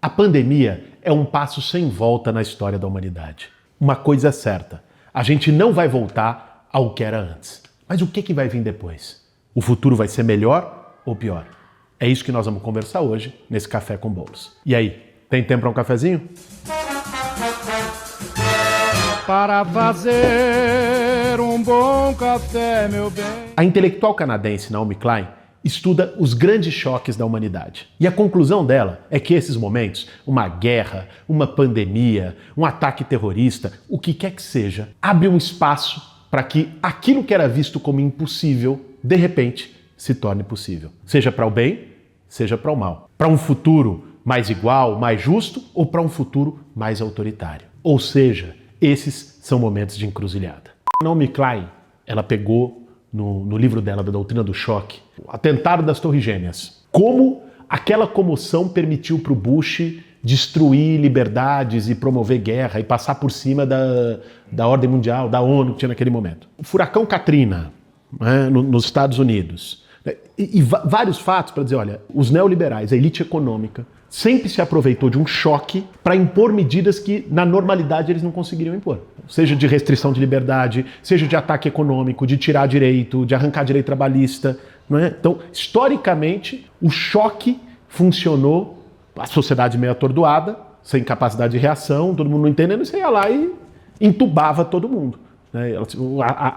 A pandemia é um passo sem volta na história da humanidade. Uma coisa é certa, a gente não vai voltar ao que era antes. Mas o que vai vir depois? O futuro vai ser melhor ou pior? É isso que nós vamos conversar hoje nesse Café com Bolos. E aí, tem tempo para um cafezinho? Para fazer um bom café, meu bem. A intelectual canadense Naomi Klein estuda os grandes choques da humanidade. E a conclusão dela é que esses momentos, uma guerra, uma pandemia, um ataque terrorista, o que quer que seja, abre um espaço para que aquilo que era visto como impossível, de repente, se torne possível. Seja para o bem, seja para o mal. Para um futuro mais igual, mais justo, ou para um futuro mais autoritário. Ou seja, esses são momentos de encruzilhada. Naomi Klein, ela pegou no livro dela, da Doutrina do Choque, o atentado das Torres Gêmeas. Como aquela comoção permitiu para o Bush destruir liberdades e promover guerra e passar por cima da ordem mundial, da ONU que tinha naquele momento. O furacão Katrina, né, nos Estados Unidos. E vários fatos para dizer, olha, os neoliberais, a elite econômica, sempre se aproveitou de um choque para impor medidas que, na normalidade, eles não conseguiriam impor. Seja de restrição de liberdade, seja de ataque econômico, de tirar direito, de arrancar direito trabalhista. Não é? Então, historicamente, o choque funcionou, a sociedade meio atordoada, sem capacidade de reação, todo mundo não entendendo, você ia lá e entubava todo mundo.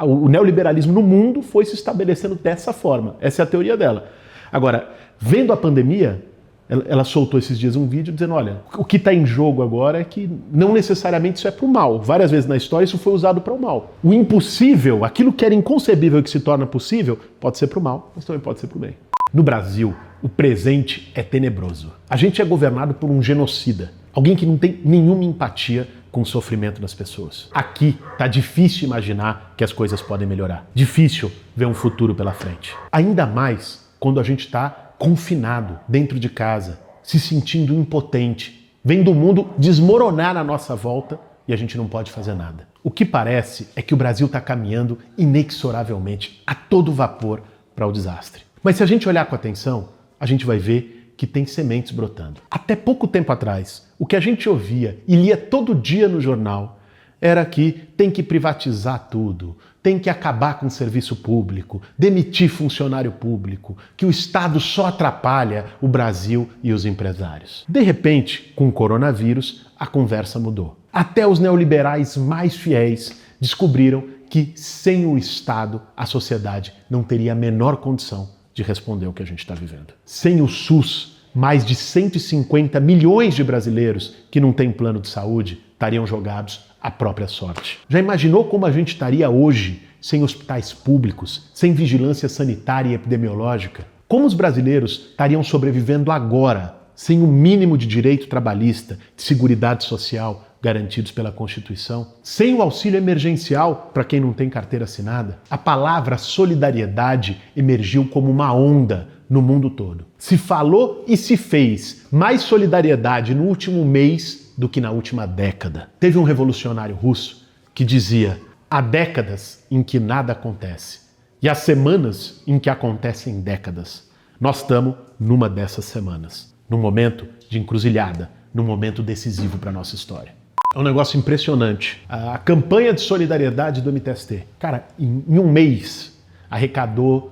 O neoliberalismo no mundo foi se estabelecendo dessa forma. Essa é a teoria dela. Agora, vendo a pandemia, ela soltou esses dias um vídeo dizendo, olha, o que está em jogo agora é que não necessariamente isso é para o mal. Várias vezes na história isso foi usado para o mal. O impossível, aquilo que era inconcebível que se torna possível, pode ser para o mal, mas também pode ser para o bem. No Brasil, o presente é tenebroso. A gente é governado por um genocida. Alguém que não tem nenhuma empatia com o sofrimento das pessoas. Aqui tá difícil imaginar que as coisas podem melhorar. Difícil ver um futuro pela frente. Ainda mais quando a gente está confinado dentro de casa, se sentindo impotente, vendo o mundo desmoronar na nossa volta e a gente não pode fazer nada. O que parece é que o Brasil está caminhando inexoravelmente, a todo vapor, para o desastre. Mas se a gente olhar com atenção, a gente vai ver que tem sementes brotando. Até pouco tempo atrás, o que a gente ouvia e lia todo dia no jornal era que tem que privatizar tudo, tem que acabar com o serviço público, demitir funcionário público, que o Estado só atrapalha o Brasil e os empresários. De repente, com o coronavírus, a conversa mudou. Até os neoliberais mais fiéis descobriram que sem o Estado, a sociedade não teria a menor condição de responder o que a gente está vivendo. Sem o SUS, mais de 150 milhões de brasileiros que não têm plano de saúde estariam jogados à própria sorte. Já imaginou como a gente estaria hoje sem hospitais públicos, sem vigilância sanitária e epidemiológica? Como os brasileiros estariam sobrevivendo agora, sem o mínimo de direito trabalhista, de seguridade social garantidos pela Constituição? Sem o auxílio emergencial para quem não tem carteira assinada? A palavra solidariedade emergiu como uma onda no mundo todo. Se falou e se fez mais solidariedade no último mês do que na última década. Teve um revolucionário russo que dizia: há décadas em que nada acontece e há semanas em que acontecem décadas. Nós estamos numa dessas semanas, num momento de encruzilhada, num momento decisivo para a nossa história. É um negócio impressionante. A campanha de solidariedade do MTST, cara, em um mês arrecadou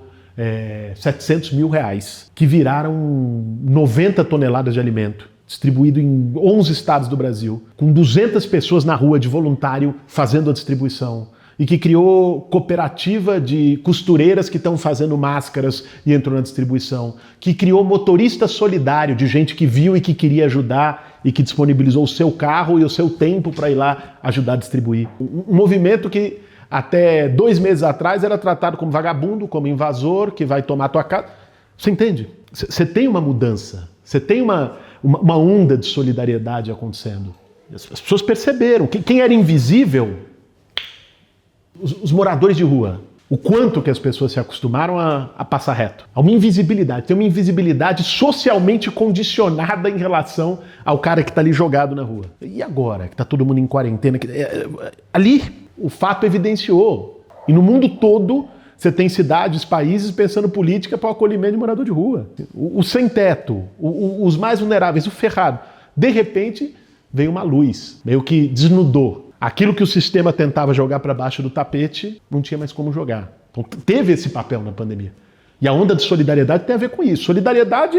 700 mil reais, que viraram 90 toneladas de alimento, distribuído em 11 estados do Brasil, com 200 pessoas na rua de voluntário fazendo a distribuição, e que criou cooperativa de costureiras que estão fazendo máscaras e entrou na distribuição, que criou motorista solidário de gente que viu e que queria ajudar e que disponibilizou o seu carro e o seu tempo para ir lá ajudar a distribuir. Um movimento que até 2 meses atrás era tratado como vagabundo, como invasor, que vai tomar a tua casa. Você entende? Você tem uma mudança, você tem uma onda de solidariedade acontecendo. As pessoas perceberam. Quem era invisível, os moradores de rua, o quanto que as pessoas se acostumaram a passar reto. Há uma invisibilidade, tem uma invisibilidade socialmente condicionada em relação ao cara que está ali jogado na rua. E agora, que está todo mundo em quarentena? Ali, o fato evidenciou. E no mundo todo, você tem cidades, países pensando política para o acolhimento de morador de rua. O sem teto, os mais vulneráveis, o ferrado. De repente, veio uma luz, meio que desnudou. Aquilo que o sistema tentava jogar para baixo do tapete, não tinha mais como jogar. Então teve esse papel na pandemia. E a onda de solidariedade tem a ver com isso. Solidariedade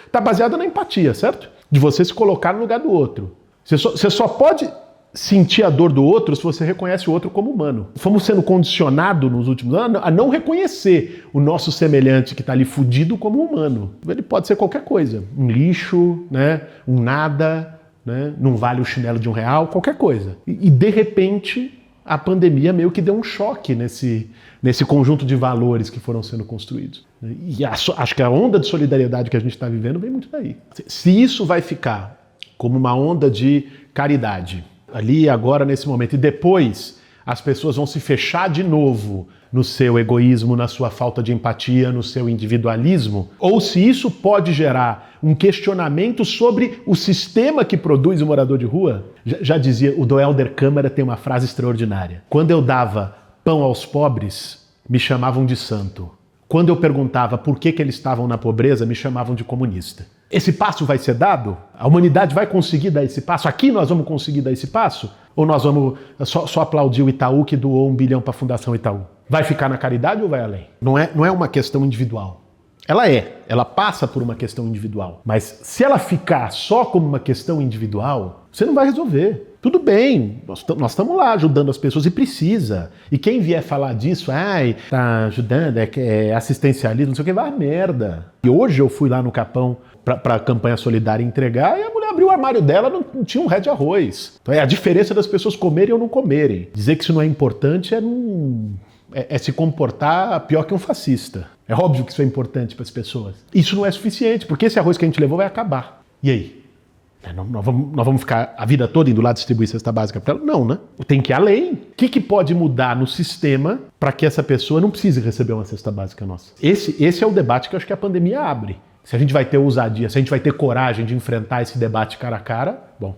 está baseada na empatia, certo? De você se colocar no lugar do outro. Você só pode sentir a dor do outro se você reconhece o outro como humano. Fomos sendo condicionados nos últimos anos a não reconhecer o nosso semelhante que está ali fudido como humano. Ele pode ser qualquer coisa. Um lixo, né? Um nada, né? Não vale o chinelo de R$1, qualquer coisa. E de repente, a pandemia meio que deu um choque nesse conjunto de valores que foram sendo construídos. E acho que a onda de solidariedade que a gente está vivendo vem muito daí. Se isso vai ficar como uma onda de caridade, ali, agora, nesse momento, e depois as pessoas vão se fechar de novo no seu egoísmo, na sua falta de empatia, no seu individualismo, ou se isso pode gerar um questionamento sobre o sistema que produz o morador de rua. Já dizia, o do Helder Câmara tem uma frase extraordinária. Quando eu dava pão aos pobres, me chamavam de santo. Quando eu perguntava por que eles estavam na pobreza, me chamavam de comunista. Esse passo vai ser dado? A humanidade vai conseguir dar esse passo? Aqui nós vamos conseguir dar esse passo? Ou nós vamos só aplaudir o Itaú que doou 1 bilhão para a Fundação Itaú? Vai ficar na caridade ou vai além? Não é uma questão individual. Ela passa por uma questão individual. Mas se ela ficar só como uma questão individual, você não vai resolver. Tudo bem, nós estamos lá ajudando as pessoas e precisa. E quem vier falar disso, tá ajudando, é assistencialismo, não sei o que, vai a merda. E hoje eu fui lá no Capão para a campanha solidária entregar e a mulher abriu o armário dela, não tinha um ré de arroz. Então é a diferença das pessoas comerem ou não comerem. Dizer que isso não é importante é se comportar pior que um fascista. É óbvio que isso é importante para as pessoas. Isso não é suficiente, porque esse arroz que a gente levou vai acabar. E aí? Nós vamos ficar a vida toda indo lá distribuir cesta básica para ela? Não, né? Tem que ir além. O que pode mudar no sistema para que essa pessoa não precise receber uma cesta básica nossa? Esse é o debate que eu acho que a pandemia abre. Se a gente vai ter ousadia, se a gente vai ter coragem de enfrentar esse debate cara a cara, bom.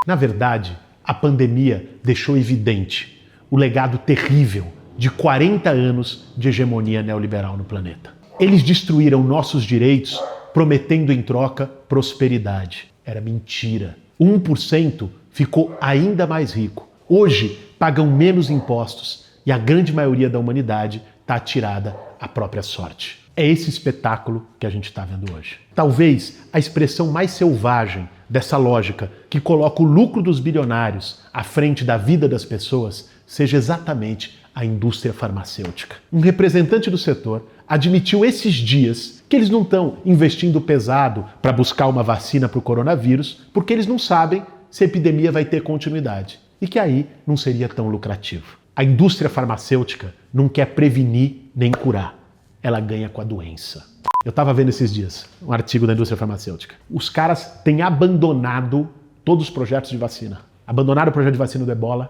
Na verdade, a pandemia deixou evidente o legado terrível de 40 anos de hegemonia neoliberal no planeta. Eles destruíram nossos direitos, prometendo em troca prosperidade. Era mentira. 1% ficou ainda mais rico. Hoje, pagam menos impostos e a grande maioria da humanidade está atirada à própria sorte. É esse espetáculo que a gente está vendo hoje. Talvez a expressão mais selvagem dessa lógica que coloca o lucro dos bilionários à frente da vida das pessoas seja exatamente a indústria farmacêutica. Um representante do setor admitiu esses dias que eles não estão investindo pesado para buscar uma vacina para o coronavírus porque eles não sabem se a epidemia vai ter continuidade e que aí não seria tão lucrativo. A indústria farmacêutica não quer prevenir nem curar. Ela ganha com a doença. Eu estava vendo esses dias um artigo da indústria farmacêutica. Os caras têm abandonado todos os projetos de vacina. Abandonaram o projeto de vacina do Ebola,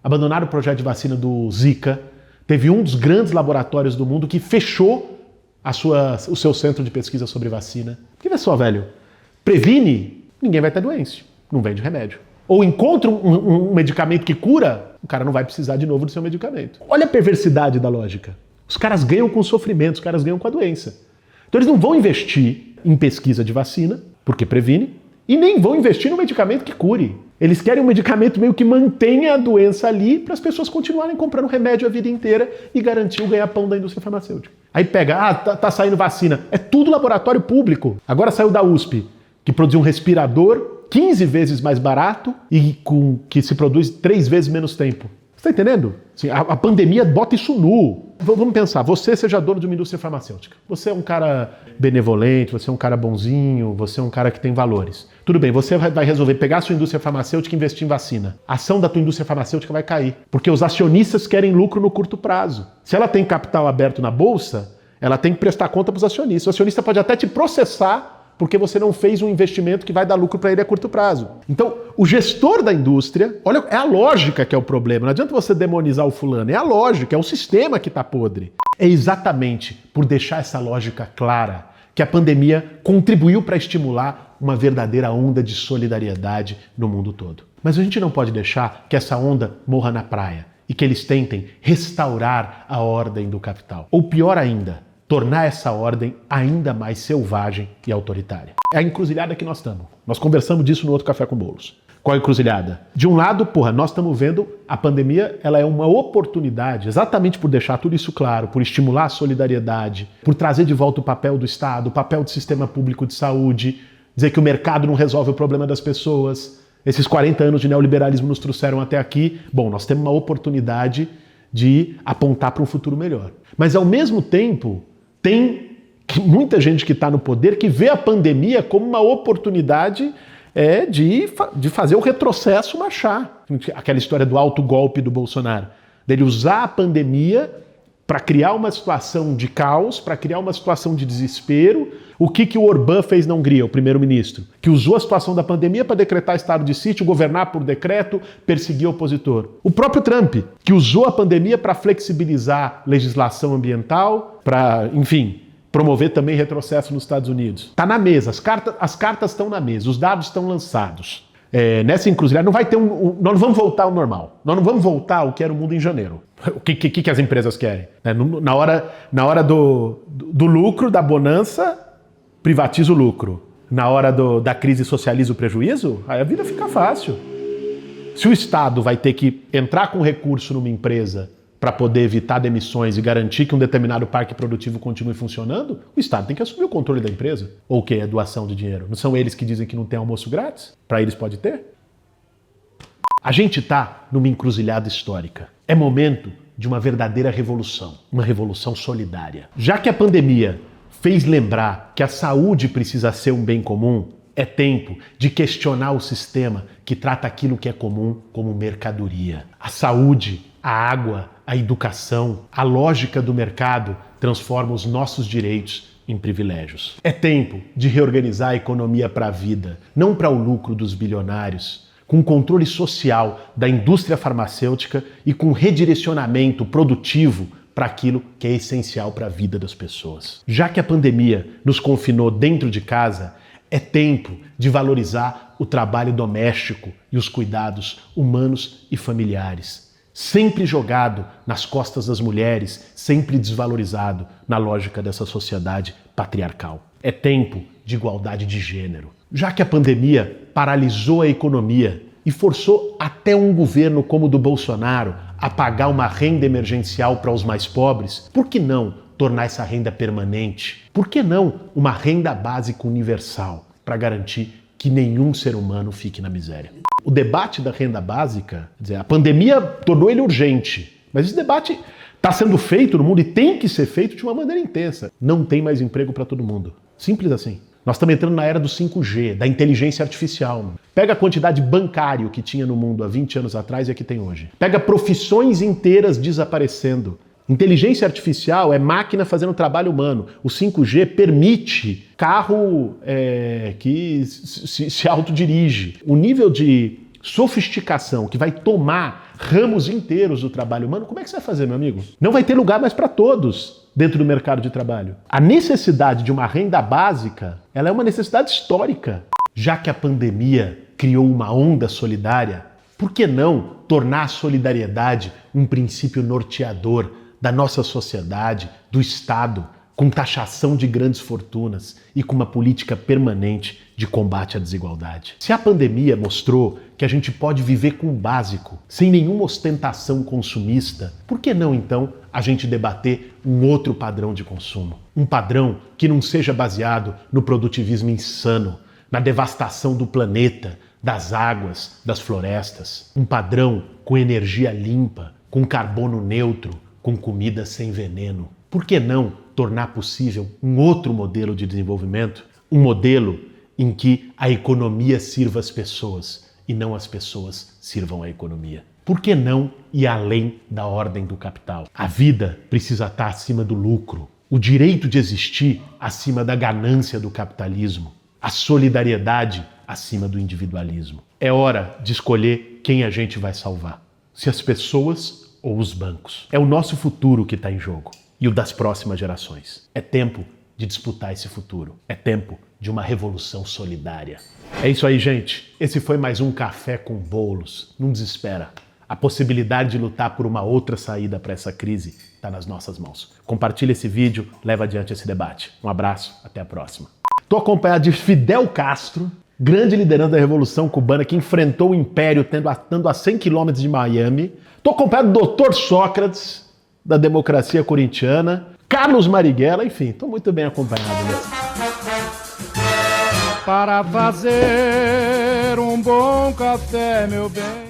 abandonaram o projeto de vacina do Zika. Teve um dos grandes laboratórios do mundo que fechou o seu centro de pesquisa sobre vacina. Porque vê só, velho, previne, ninguém vai ter doença, não vende remédio. Ou encontra um medicamento que cura, o cara não vai precisar de novo do seu medicamento. Olha a perversidade da lógica. Os caras ganham com o sofrimento, os caras ganham com a doença. Então eles não vão investir em pesquisa de vacina, porque previne, e nem vão investir no medicamento que cure. Eles querem um medicamento meio que mantenha a doença ali para as pessoas continuarem comprando remédio a vida inteira e garantir o ganha-pão da indústria farmacêutica. Aí pega, tá saindo vacina. É tudo laboratório público. Agora saiu da USP, que produziu um respirador 15 vezes mais barato e que se produz 3 vezes menos tempo. Você está entendendo? Assim, a pandemia bota isso nu. Vamos pensar, você seja dono de uma indústria farmacêutica. Você é um cara benevolente, você é um cara bonzinho, você é um cara que tem valores. Tudo bem, você vai resolver pegar a sua indústria farmacêutica e investir em vacina. A ação da tua indústria farmacêutica vai cair, porque os acionistas querem lucro no curto prazo. Se ela tem capital aberto na bolsa, ela tem que prestar conta para os acionistas. O acionista pode até te processar porque você não fez um investimento que vai dar lucro para ele a curto prazo. Então, o gestor da indústria, olha, é a lógica que é o problema. Não adianta você demonizar o fulano, é a lógica, é o sistema que está podre. É exatamente por deixar essa lógica clara que a pandemia contribuiu para estimular uma verdadeira onda de solidariedade no mundo todo. Mas a gente não pode deixar que essa onda morra na praia e que eles tentem restaurar a ordem do capital. Ou pior ainda, tornar essa ordem ainda mais selvagem e autoritária. É a encruzilhada que nós estamos. Nós conversamos disso no outro Café com Bolos. Qual a encruzilhada? De um lado, nós estamos vendo a pandemia, ela é uma oportunidade, exatamente por deixar tudo isso claro, por estimular a solidariedade, por trazer de volta o papel do Estado, o papel do sistema público de saúde, dizer que o mercado não resolve o problema das pessoas. Esses 40 anos de neoliberalismo nos trouxeram até aqui. Bom, nós temos uma oportunidade de apontar para um futuro melhor. Mas, ao mesmo tempo, tem muita gente que está no poder que vê a pandemia como uma oportunidade de fazer o retrocesso marchar. Aquela história do autogolpe do Bolsonaro. Dele usar a pandemia para criar uma situação de caos, para criar uma situação de desespero. O que o Orbán fez na Hungria, o primeiro-ministro? Que usou a situação da pandemia para decretar estado de sítio, governar por decreto, perseguir o opositor. O próprio Trump, que usou a pandemia para flexibilizar legislação ambiental, para, enfim, promover também retrocesso nos Estados Unidos. Está na mesa, as cartas estão na mesa, os dados estão lançados. Nessa encruzilhada não vai ter nós não vamos voltar ao normal. Nós não vamos voltar ao que era o mundo em janeiro. O que as empresas querem? Na hora do lucro, da bonança, privatiza o lucro. Na hora da crise, socializa o prejuízo? Aí a vida fica fácil. Se o Estado vai ter que entrar com recurso numa empresa para poder evitar demissões e garantir que um determinado parque produtivo continue funcionando, o Estado tem que assumir o controle da empresa. Ou o que? É doação de dinheiro. Não são eles que dizem que não tem almoço grátis? Para eles pode ter? A gente está numa encruzilhada histórica. É momento de uma verdadeira revolução, uma revolução solidária. Já que a pandemia fez lembrar que a saúde precisa ser um bem comum, é tempo de questionar o sistema que trata aquilo que é comum como mercadoria. A saúde, a água, a educação, a lógica do mercado transforma os nossos direitos em privilégios. É tempo de reorganizar a economia para a vida, não para o lucro dos bilionários, com controle social da indústria farmacêutica e com redirecionamento produtivo para aquilo que é essencial para a vida das pessoas. Já que a pandemia nos confinou dentro de casa, é tempo de valorizar o trabalho doméstico e os cuidados humanos e familiares. Sempre jogado nas costas das mulheres, sempre desvalorizado na lógica dessa sociedade patriarcal. É tempo de igualdade de gênero. Já que a pandemia paralisou a economia e forçou até um governo como o do Bolsonaro a pagar uma renda emergencial para os mais pobres, por que não tornar essa renda permanente? Por que não uma renda básica universal para garantir que nenhum ser humano fique na miséria? O debate da renda básica, quer dizer, a pandemia tornou ele urgente, mas esse debate está sendo feito no mundo e tem que ser feito de uma maneira intensa. Não tem mais emprego para todo mundo. Simples assim. Nós estamos entrando na era do 5G, da inteligência artificial. Pega a quantidade bancária que tinha no mundo há 20 anos atrás e a que tem hoje. Pega profissões inteiras desaparecendo. Inteligência artificial é máquina fazendo trabalho humano. O 5G permite carro que se autodirige. O nível de sofisticação que vai tomar ramos inteiros do trabalho humano, como é que você vai fazer, meu amigo? Não vai ter lugar mais para todos dentro do mercado de trabalho. A necessidade de uma renda básica, ela é uma necessidade histórica. Já que a pandemia criou uma onda solidária, por que não tornar a solidariedade um princípio norteador da nossa sociedade, do Estado, com taxação de grandes fortunas e com uma política permanente de combate à desigualdade? Se a pandemia mostrou que a gente pode viver com o básico, sem nenhuma ostentação consumista, por que não, então, a gente debater um outro padrão de consumo? Um padrão que não seja baseado no produtivismo insano, na devastação do planeta, das águas, das florestas. Um padrão com energia limpa, com carbono neutro, com comida sem veneno. Por que não tornar possível um outro modelo de desenvolvimento? Um modelo em que a economia sirva as pessoas e não as pessoas sirvam a economia. Por que não ir além da ordem do capital? A vida precisa estar acima do lucro, o direito de existir acima da ganância do capitalismo, a solidariedade acima do individualismo. É hora de escolher quem a gente vai salvar, se as pessoas ou os bancos. É o nosso futuro que está em jogo e o das próximas gerações. É tempo de disputar esse futuro. É tempo de uma revolução solidária. É isso aí, gente. Esse foi mais um Café com Bolos. Não desespera. A possibilidade de lutar por uma outra saída para essa crise está nas nossas mãos. Compartilhe esse vídeo, leva adiante esse debate. Um abraço, até a próxima. Estou acompanhado de Fidel Castro, grande liderança da Revolução Cubana, que enfrentou o Império estando a 100 quilômetros de Miami. Estou acompanhado do Dr. Sócrates, da democracia corintiana, Carlos Marighella, enfim, estou muito bem acompanhado. Para fazer um bom café, meu bem.